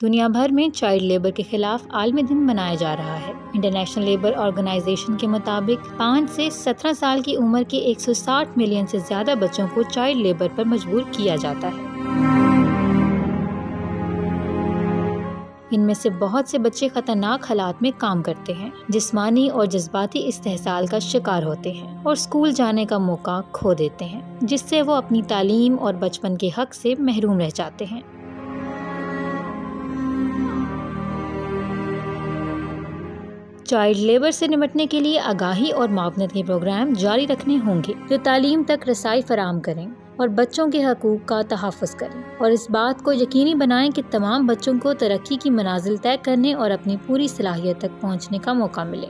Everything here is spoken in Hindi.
दुनिया भर में चाइल्ड लेबर के खिलाफ आलमी दिन मनाया जा रहा है। इंटरनेशनल लेबर ऑर्गेनाइजेशन के मुताबिक 5 से 17 साल की उम्र के 160 मिलियन से ज्यादा बच्चों को चाइल्ड लेबर पर मजबूर किया जाता है। इनमें से बहुत से बच्चे खतरनाक हालात में काम करते हैं, जिस्मानी और जज्बाती इस्तेहसाल का शिकार होते हैं और स्कूल जाने का मौका खो देते हैं, जिससे वो अपनी तालीम और बचपन के हक से महरूम रह जाते हैं। चाइल्ड लेबर से निपटने के लिए आगाही और मुआवनत के प्रोग्राम जारी रखने होंगे जो तालीम तक रसाई फराहम करें और बच्चों के हकूक़ का तहफ़्फ़ुज़ करें और इस बात को यकीनी बनाएं कि तमाम बच्चों को तरक्की की मनाजिल तय करने और अपनी पूरी सलाहियत तक पहुंचने का मौका मिले।